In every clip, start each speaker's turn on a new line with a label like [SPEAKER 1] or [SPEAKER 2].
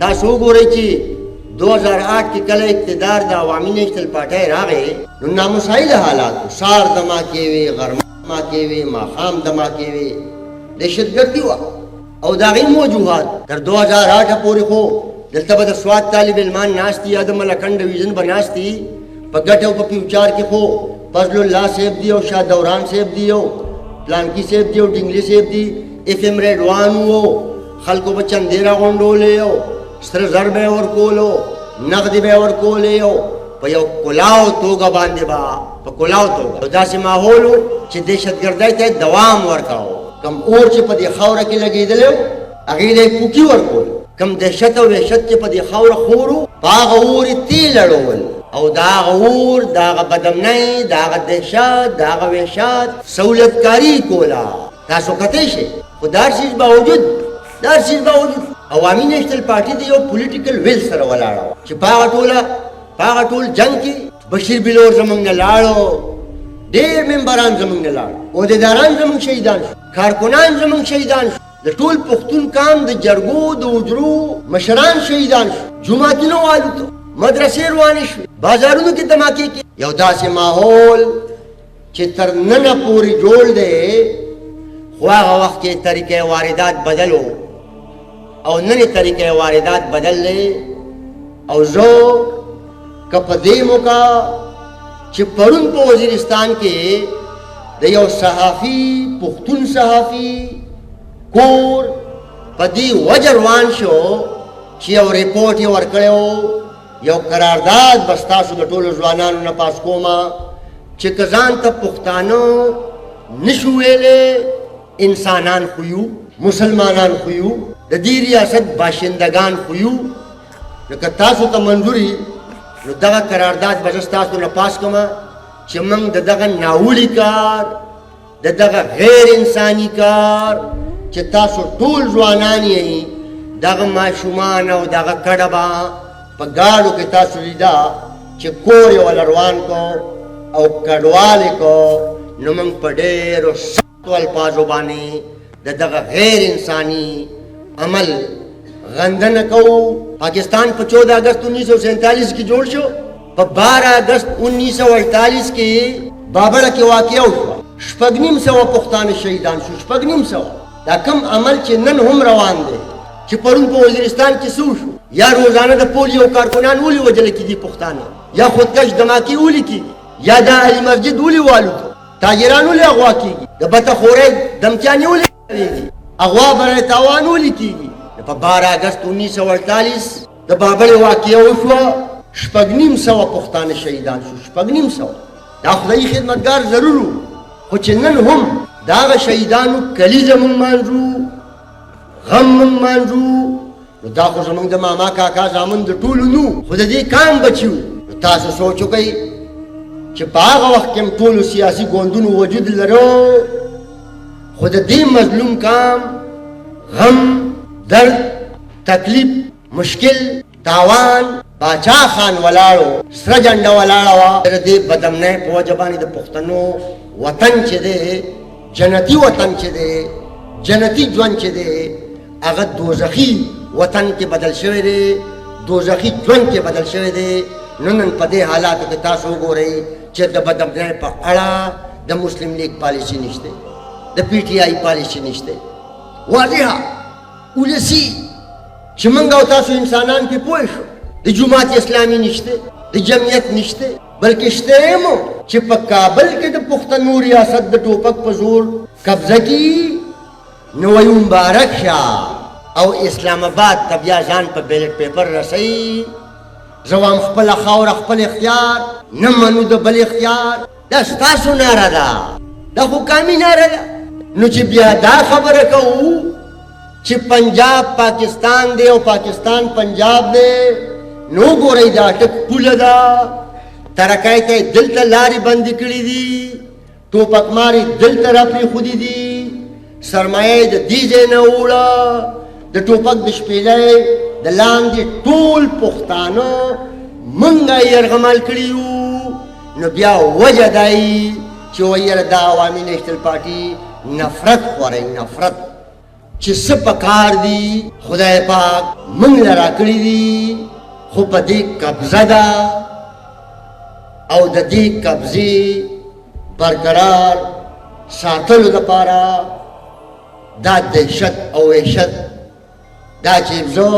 [SPEAKER 1] تاسو وګورئ چې 2008 کې کله اقتدار د عوامي نیشنل پارټۍ راغی نو نامساعده حالات سار دماکې وې غرمه دماکې وې ماښام دماکې وې دهشتګردي وه او د هغې وجوهات تر 2008 پورې خو دلته به د سوات طالب علمان ناست دي یا د ملکنډ ډویژن به ناست دي په ګټه او په فیوچر کې خو فضل الله صاحب دی او شاه دوران صاحب دی او پلانکی صاحب دی او ډنګلي صاحب دی اف ام ریډوان وو خلکو به چندې راغونډولې او سره زر به یې ورکولو نغدې به یې ورکولې او په یو کلاو توګه باندې به په کلاو توګه داسې ماحول و چې دهشتګردۍ ته دوام ورکاوه کم اور چې په دې خاوره کې لګېدلی و هغې ته یې پوکي ورکول کم دهشت او وحشت چې په دې خاوره خور و په هغه اور یې تیل اړول او د هغه اور د هغه بدامنۍ د هغه دهشت د هغه وحشت سهولتکاري کوله تاسو کتی شئ خو دا هر څیز باوجود عوامي نیشنل پارټي د یو پولیټیکل ویل سره ولاړه وه چې په هغه ټول جنګ کې بشیر بلور زموږ نه لاړو ډېر ممبران زموږ نه لاړو عهدیداران زموږ شهیدان شو کارکنان زموږ شهیدان شو د ټول پښتون قام د جرګو د حجرو مشران شهیدان شو جوماتونه والوتو مدرسې روانې شوې بازارونو کې دماکې کې یو داسې ماحول چې تر ننه پورې جوړ دی خو هغه وخت کې طریقې واردات بدل و او ننې طریقې واردات بدل دی او زه که په دې موقع چې پرون په وزیرستان کې د یو صحافي پښتون صحافي کور په دې وجه روان شو چې یو ریپورټ یې ورکړی و یو قرارداد به ستاسو د ټولو ځوانانو نه پاس کومه چې که ځان ته پښتانه نشو ویلی انسانان خو یو مسلمانان خو یو د دې ریاست باشندگان خو یو نو که تاسو ته منظوري نو دغه قرارداد به زه ستاسو نه پاس کومه چې موږ د دغه ناولي کار د دغه غیر انساني کار چې تاسو ټول ځوانان یې دغه ماشومان او دغه کډه به په ګاډو کې تاسو لیده چې کور یې وله روان کو او کډوال یې کو نو موږ په ډېرو سختو الفاظو باندې د دغه غیر انساني عمل غندنه کوو پاکستان په 14 اگست 1947 کې جوړ شو په 12 اگست 1948 کې بابړه کې واقعه وشوه 950 پښتانه شهیدان شو 950 دا کم عمل چې نن هم روان دی چې پرون په وزیرستان کې څه وشو یا روزانه د پولیو کارکنان ولې وژل کېږي پښتانه یا خودکش دماکې ولې کېږي یا د علي مسجد ولې والوتو تاجران ولې اغوا کېږي د بتخورۍ دمچانې ولې کېږي اغوا برای تاوان ولې کېږي په 12 اگست 1948 د بابړې واقعه وشوه 950 پښتانه شهیدان شو 950 دا خدایي خدمتګار ضرور و خو چې نن هم د هغه شهیدانو کلیزه موږ مانځو غم موږ مانځو نو دا خو زموږ د ماما کاکا زامن د ټولو نو خو د دې کام بچي وو نو تاسو سوچ وکئ چې په هغه وخت کې هم ټولو سیاسي ګوندونو وجود لرو خو د دې مظلوم کام غم درد تکلیف مشکل تاوان باچا خان ولاړو سره جنډه ولاړه وه د دې بدامنۍ په وجه باندې د پښتنو وطن چې دی جنتي وطن چې دی جنتي ژوند چې دی هغه دوزخي وطن کې بدل شوی دی دوزخي ژوند کې بدل شوی دی نن په دې حالاتو کې تاسو وګورئ چې د بدامنۍ په اړه د مسلم لیگ پالیسي نشته د پی ټي آی پالیسي نشته واضحه ولسی چې موږ او تاسو انسانان پې پوه شو د جماعت اسلامي نشته د جمعیت نشته بلکې شته مو چې په کابل کې د پښتنو ریاست د ټوپک په زور قبضه کړي نو وایو مبارک شه او اسلام آباد ته بیا ځان په بیلټ پیپر رسوي زوام خپله خاوره خپل اختیار نه منو د بل اختیار دا ستاسو ناره ده دا خو قامي ناره ده نو چې بیا دا خبره کوو چې پنجاب پاکستان دی او پاکستان پنجاب دی نو ګورئ دا ټک پوله ده ترکای ته دلته لارې بندې کړي دي ټوپکمارې دلته راپرېښودي دي سرمایه یې د دې ځای نه وړه د ټوپک د شپېلۍ د لاندې ټول پښتانه موږ یې یرغمال کړي یو نو بیا وجه دا چې ویره دا عوامي نیشنل پارټي نفرت خوروي نفرت چې څه پکار دي خدای پاک موږ له راکړي دي، خو په دې قبضه ده او د دې قبضې برقرار ساتلو دپاره دا دهشت او وحشت دا چې زه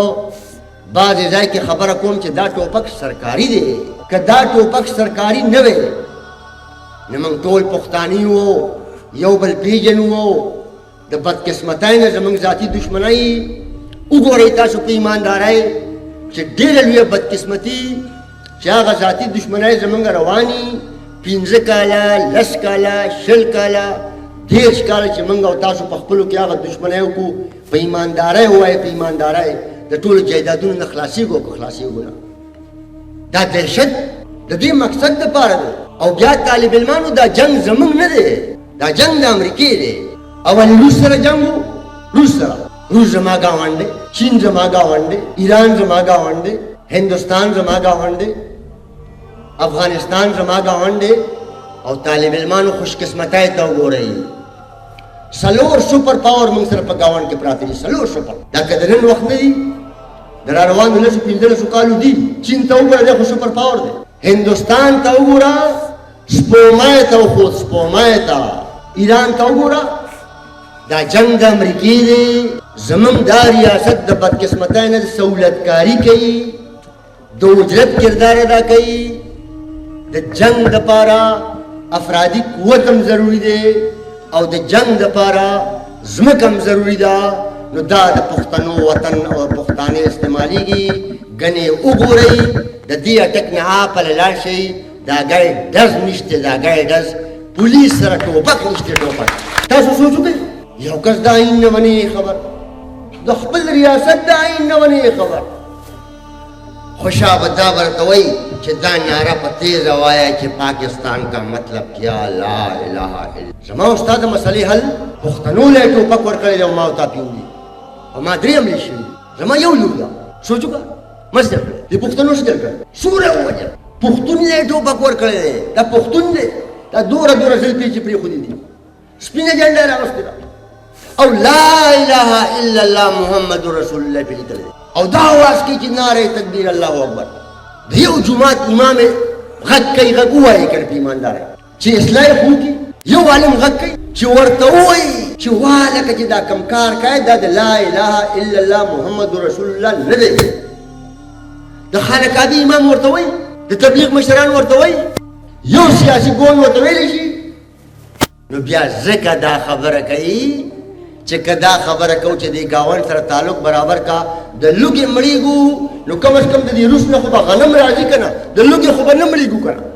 [SPEAKER 1] بعضې ځای کې خبره کوم چې دا ټوپک سرکاري دی، که دا ټوپک سرکاري نه وی نو موږ ټول پښتاني وو، یو بل پیژنو، د بدقسمتۍ نه زموږ ذاتي دشمنۍ وګورئ تاسو په ایماندارۍ چې ډېره لویه بدقسمتي چې هغه ذاتي دشمنۍ زموږ رواني 15 کاله 10 کاله 20 کاله 30 کاله چې موږ او تاسو په خپلو کې هغه دشمنۍ وکړو، په ایماندارۍ ووایئ، په ایماندارۍ د ټولو جایدادونو نه خلاصېږو که خلاصېږو نه. دا دهشت د دې مقصد دپاره دی. او بیا طالب علمانو دا جنگ زموږ نه دی، دا جنگ د امریکې دی. اول روس سره جنگ و، روس سره، روس زما ګاونډ دی، چین زما ګاونډ دی، ایران زما ګاونډ دی، هندوستان زما ګاونډ دی، افغانستان زما ګاونډ دی. او طالب علمانو خوش قسمتۍ ته وګورئ، 4 سپر پاور موږ سره په ګاونډ کې پراته دي، 4 سپر. دا که د نن وخت نه دي، د را روانو 15 کالو دي. چین ته وګوره، دی خو سپر پاور دی. هندوستان ته وګوره، سپومای ته وخوت، سپومای ته. ایران ته وګوره، دا جنگ د امریکې دی. زموږ دا ریاست د بدقسمتۍ نه سهولتکاري کوي، د اجرت کردار ادا کوي. د جنگ دپاره افرادي قوت هم ضروري دی او د جنگ دپاره ځمکه هم ضروري ده. نو دا د پښتنو وطن او پښتانې استعمالیږي. ګنې وګورئ، د دې اټک نه هاپله لاړ شئ، دا ګای ډز نشته، دا ګای ډز پولیس سره ټوپک نشته. ټوپک تاسو سوچ وکړئ، یو کس د آئین نه ونې خبر، د خپل ریاست د آئین نه ونې خبر، خو شابه دا ورته وایي چې دا نعره په تیزه وایه چې پاکستان کا مطلب کیا لا اله الا. زما استاد مسلې حل پښتنو له ټوپک ورکړی دی او ما ورته پیولي او ما 3 حملې شوي. زما یو لور ده، سوچ وکړه، ما څه کړی د پښتنو څه کړی، څومره ووجه پښتون له ټوپک ورکړی دی. دا پښتون دی، دا دوره زلفې چې پرېښودې دي، سپینه جنډه یې راغوستې ده او لا اله الا الله محمد رسول الله پرې لیکلی دی. او دا اواز کوي چې نعره تکبیر الله اکبر. د یو جومات امام غږ کوي، غږ ووایي که نه په ایماندارۍ چې اصلاح یې خو وکړي. یو عالم غږ کوي چې ورته ووایي چې والکه چې دا کم کار کوي دا د لا اله الا الله محمد رسول الله نه دی. د خانقاهي امام ورته وایي، د تبلیغ مشران ورته وایي، یو سیاسي ګوند ورته ویلی شي. نو بیا ځکه دا خبره کوي چې که دا خبره کوو چې د ګاونډ سره تعلق برابر کا، د لوږې مړېږو نو کم از کم د دې روس نه خو به غنم راځي که نه، د لوږې خو به نه مړېږو که نه.